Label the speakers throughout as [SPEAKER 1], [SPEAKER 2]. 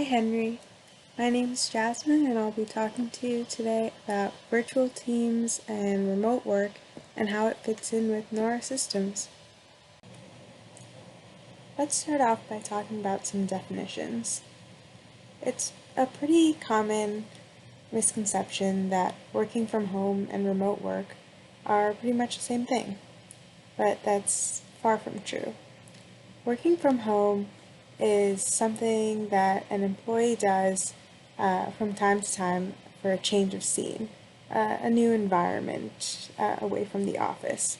[SPEAKER 1] Henry. My name is Jasmine and I'll be talking to you today about virtual teams and remote work and how it fits in with Nora systems. Let's start off by talking about some definitions. It's a pretty common misconception that working from home and remote work are pretty much the same thing, but that's far from true. Working from home is something that an employee does from time to time for a change of scene, a new environment away from the office.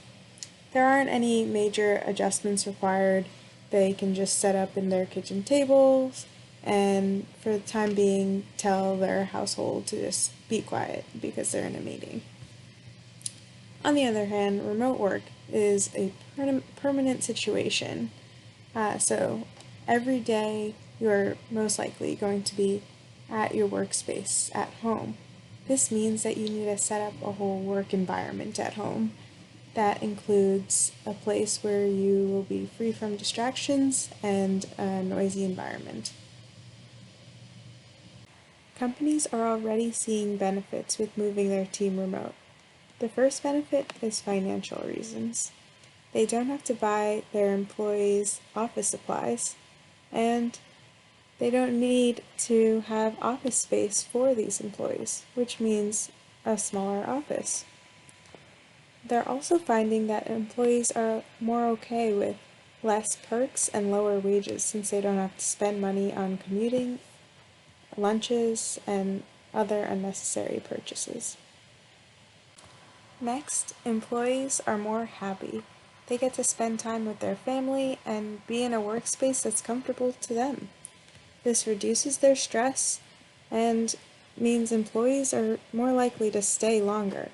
[SPEAKER 1] There aren't any major adjustments required. They can just set up in their kitchen tables and for the time being tell their household to just be quiet because they're in a meeting. On the other hand, remote work is a permanent situation. So every day you're most likely going to be at your workspace at home. This means that you need to set up a whole work environment at home. That includes a place where you will be free from distractions and a noisy environment. Companies are already seeing benefits with moving their team remote. The first benefit is financial reasons. They don't have to buy their employees office supplies, and they don't need to have office space for these employees, which means a smaller office. They're also finding that employees are more okay with less perks and lower wages since they don't have to spend money on commuting, lunches, and other unnecessary purchases. Next, employees are more happy. They get to spend time with their family and be in a workspace that's comfortable to them. This reduces their stress and means employees are more likely to stay longer.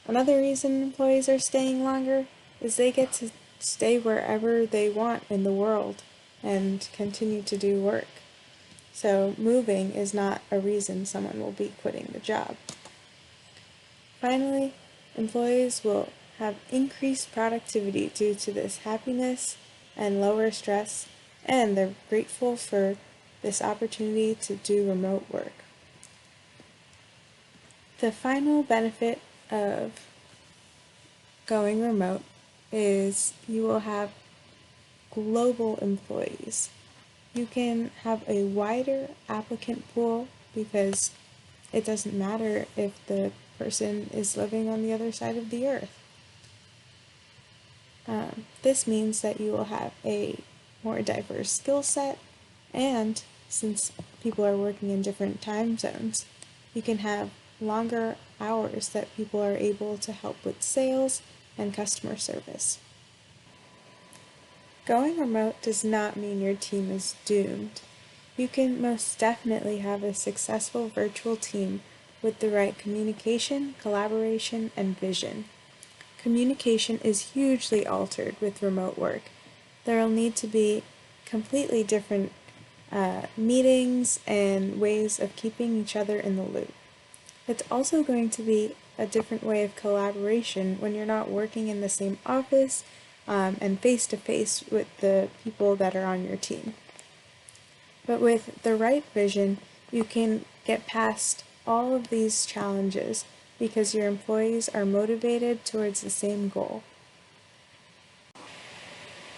[SPEAKER 1] Another reason employees are staying longer is they get to stay wherever they want in the world and continue to do work. So moving is not a reason someone will be quitting the job. Finally, employees will have increased productivity due to this happiness and lower stress, and they're grateful for this opportunity to do remote work. The final benefit of going remote is you will have global employees. You can have a wider applicant pool because it doesn't matter if the person is living on the other side of the earth. This means that you will have a more diverse skill set, and since people are working in different time zones, you can have longer hours that people are able to help with sales and customer service. Going remote does not mean your team is doomed. You can most definitely have a successful virtual team with the right communication, collaboration, and vision. Communication is hugely altered with remote work. There will need to be completely different meetings and ways of keeping each other in the loop. It's also going to be a different way of collaboration when you're not working in the same office and face-to-face with the people that are on your team. But with the right vision, you can get past all of these challenges because your employees are motivated towards the same goal.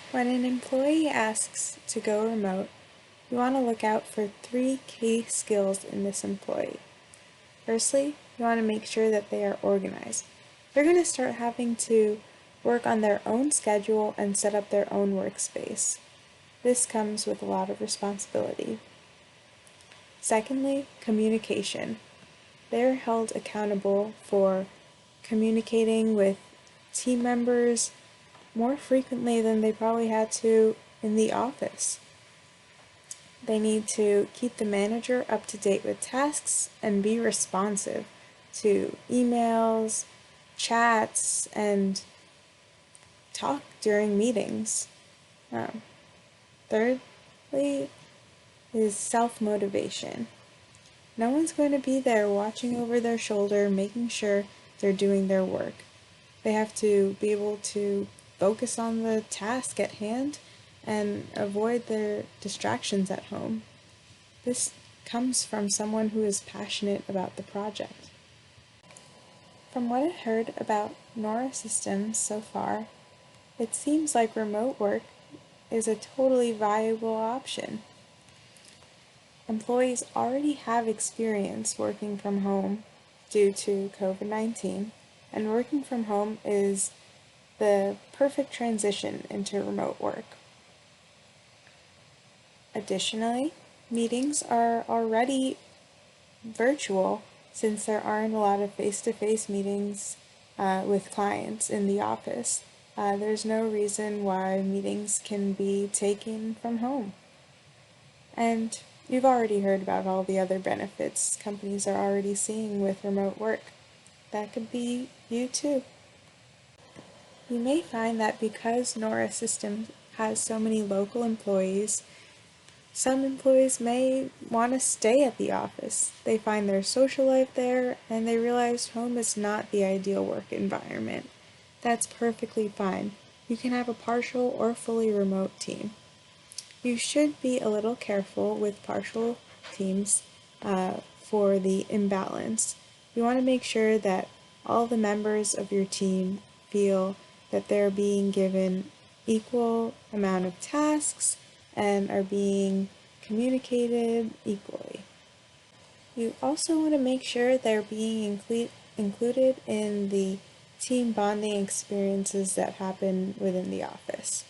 [SPEAKER 1] When an employee asks to go remote, you want to look out for 3 key skills in this employee. Firstly, you want to make sure that they are organized. They're going to start having to work on their own schedule and set up their own workspace. This comes with a lot of responsibility. Secondly, communication. They're held accountable for communicating with team members more frequently than they probably had to in the office. They need to keep the manager up to date with tasks and be responsive to emails, chats, and talk during meetings. Thirdly is self-motivation. No one's going to be there watching over their shoulder, making sure they're doing their work. They have to be able to focus on the task at hand and avoid their distractions at home. this comes from someone who is passionate about the project. From what I've heard about Nora Systems so far, it seems like remote work is a totally viable option. Employees already have experience working from home due to COVID-19, and working from home is the perfect transition into remote work. Additionally, meetings are already virtual since there aren't a lot of face-to-face meetings with clients in the office. There's no reason why meetings can be taken from home. And you've already heard about all the other benefits companies are already seeing with remote work. That could be you too. You may find that because Nora Systems has so many local employees, some employees may want to stay at the office. They find their social life there, and they realize home is not the ideal work environment. That's perfectly fine. You can have a partial or fully remote team. You should be a little careful with partial teams for the imbalance. You want to make sure that all the members of your team feel that they're being given equal amount of tasks and are being communicated equally. You also want to make sure they're being included in the team bonding experiences that happen within the office.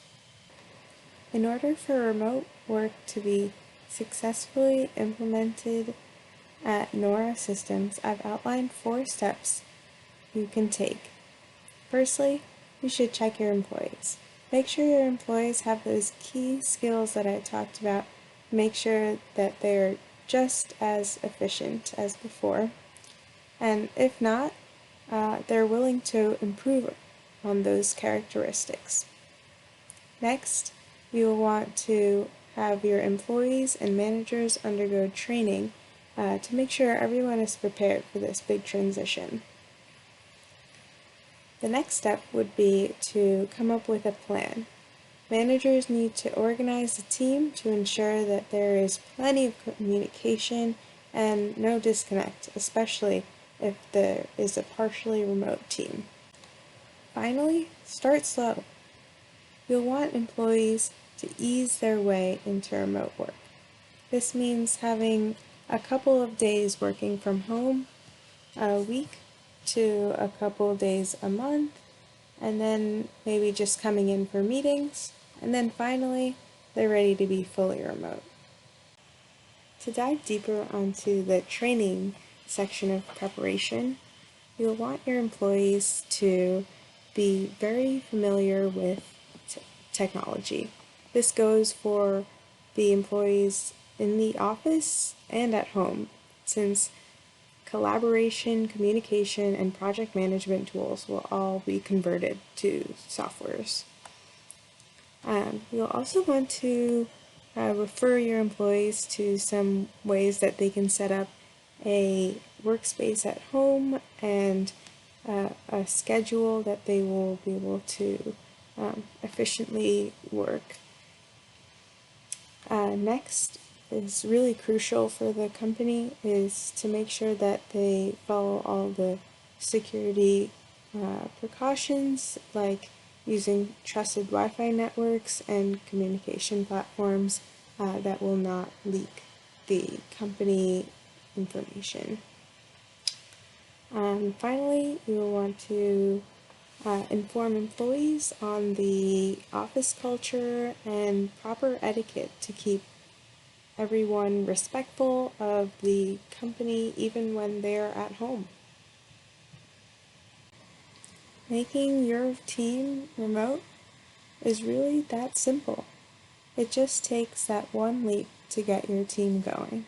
[SPEAKER 1] In order for remote work to be successfully implemented at Nora Systems, I've outlined 4 steps you can take. Firstly, you should check your employees. Make sure your employees have those key skills that I talked about. Make sure that they're just as efficient as before. And if not, they're willing to improve on those characteristics. Next, you will want to have your employees and managers undergo training to make sure everyone is prepared for this big transition. The next step would be to come up with a plan. Managers need to organize the team to ensure that there is plenty of communication and no disconnect, especially if there is a partially remote team. Finally, start slow. You'll want employees to ease their way into remote work. This means having a couple of days working from home a week to a couple of days a month, and then maybe just coming in for meetings, and then finally they're ready to be fully remote. To dive deeper onto the training section of preparation, you'll want your employees to be very familiar with technology. This goes for the employees in the office and at home, since collaboration, communication, and project management tools will all be converted to softwares. You'll also want to refer your employees to some ways that they can set up a workspace at home and a schedule that they will be able to efficiently work. Next is really crucial for the company is to make sure that they follow all the security precautions, like using trusted Wi-Fi networks and communication platforms that will not leak the company information. Finally, you will want to inform employees on the office culture and proper etiquette to keep everyone respectful of the company even when they're at home. Making your team remote is really that simple. It just takes that one leap to get your team going.